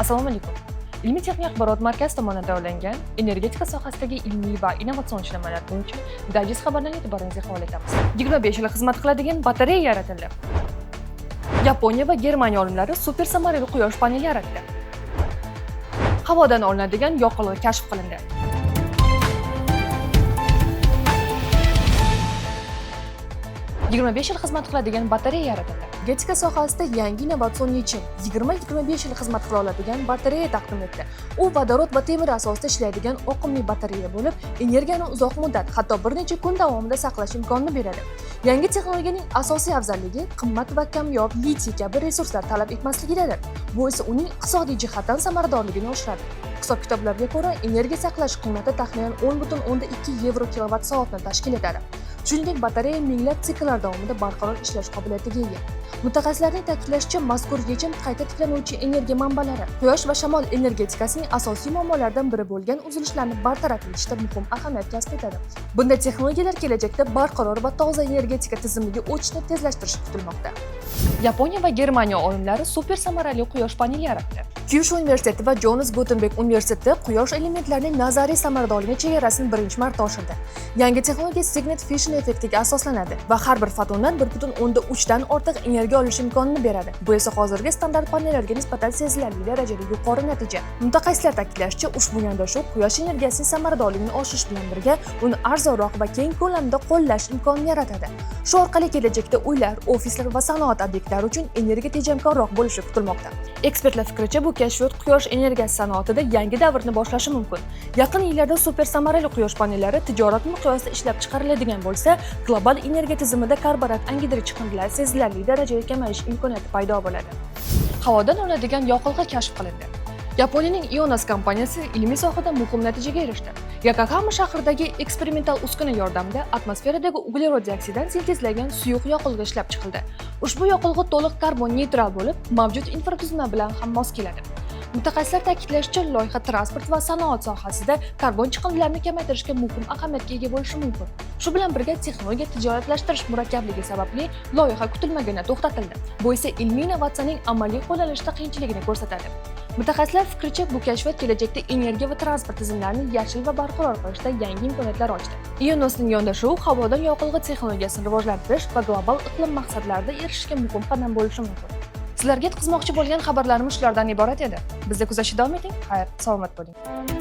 Assalomu alaykum. Ilmiy-texnik axborot markazi tomonidan tayyorlangan energetika sohasidagi ilmiy va innovatsion ishlanmalar bo'yicha dayjest xabarlarni e'tiboringizga havola etamiz. 25 yil xizmat qiladigan batareya yaratildi. Yaponiya va Germaniya olimlari super samarali quyosh paneli yaratdi. Havodan olinadigan yoqilg'i kashf qilindi. yil xizmat qiladigan batareya yaratildi. Energetika sohasida yangi innovatsion yechim 20-25 yil xizmat qila oladigan batareya taqdim etdi. U vodorod va temir asosida ishlaydigan oqimli batareya bo'lib, energiyani uzoq muddat, hatto bir necha kun davomida saqlash imkonini beradi. Yangi texnologiyaning asosiy afzalligi qimmat va kamyob litiy kabi resurslar talab etmasligidadir. Bu esa uning iqtisodiy jihatdan samaradorligini oshiradi. Hisob-kitoblarga ko'ra, energiya saqlash qiymati taxminan 10,2 yevro kilovat-soatni tashkil etadi. Shuningdek, batareya minglab sikllar davomida barqaror ishlash qobiliyatiga ega. Mutaxassislarning ta'kidlashicha, mazkur yechim qayta tiklanuvchi energiya manbalari, quyosh va shamol energetikasining asosiy muammolaridan biri bo'lgan uzilishlarni bartaraf etishda muhim ahamiyat kasb etadi. Bunday texnologiyalar kelajakda barqaror va toza energetika tizimiga o'tishni tezlashtirishi kutilmoqda. Yaponiya va Germaniya olimlari super samarali quyosh paneli yaratdi. Kyushu universiteti va Jonas Gutenberg universiteti quyosh elementlarining nazariy samaradorligi chegarasini birinchi marta oshirdi. Yangi texnologiya Signet Fission effektiga asoslanadi va har bir fotondan 1,3 dan ortiq energiya olish imkonini beradi. Bu esa hozirgi standart panellarga nisbatan sezilarli darajada yuqori natija. Mutaxassislar ta'kidlashicha, ushbu yondashuv quyosh energiyasining samaradorligini oshirish bilan birga uni arzonroq va keng ko'lamda qo'llash imkonini yaratadi. Shu orqali kelajakda uylar, ofislar va sanoat obyektlari uchun energiya tejamkorroq bo'lishi kutilmoqda. Ekspertlar fikricha, bu kashfiyot quyosh energiyasi sanoatida yangi davrni boshlashi mumkin. Yaqin yillarda super samarali quyosh panellari tijorat miqyosida ishlab chiqariladigan bo'lsa, global energiya tizimida karbonat angidrid chiqindilar sezilarli darajada kamayish imkoniyati paydo bo'ladi. Havodan olinadigan yoqilg'i kashf qilindi. Yaponiyaning Ionas kompaniyasi ilmiy sohada muhim natijaga erishdi. Yokohama shahridagi eksperimental uskuna yordamida atmosferadagi uglerod dioksiddan sintezlangan suyuq yoqilg'i ishlab chiqildi. Ushbu yoqilg'i to'liq karbon neytral bo'lib, mavjud infratuzilma bilan ham mos keladi. Mutaxassislar ta'kidlashicha, loyiha transport va sanoat sohasida karbon chiqindilarini kamaytirishga muhim ahamiyatga ega bo'lishi mumkin. Shu bilan birga texnologiya tijoratlashtirish murakkabligi sababli loyiha kutilmaganda to'xtatildi. Bu esa ilmiy innovatsiyaning amaliy qo'llanilishida qiyinchiligini ko'rsatadi. Mutaxassislar fikricha, bu kashfiyot kelajakda energiya va transport tizimlarini yashil va barqaror qilishda yangi imkoniyatlar ochdi. Ionosning yondashuvi havodan yoqilg'i texnologiyasini rivojlantirish va global iqlim maqsadlarida erishishga muhim qadam bo'lishi mumkin. Sizlarga yetkazmoqchi bo'lgan xabarlarimiz shulardan iborat edi. Bizni kuzatishda davom eting. Xayr, salomat bo'ling.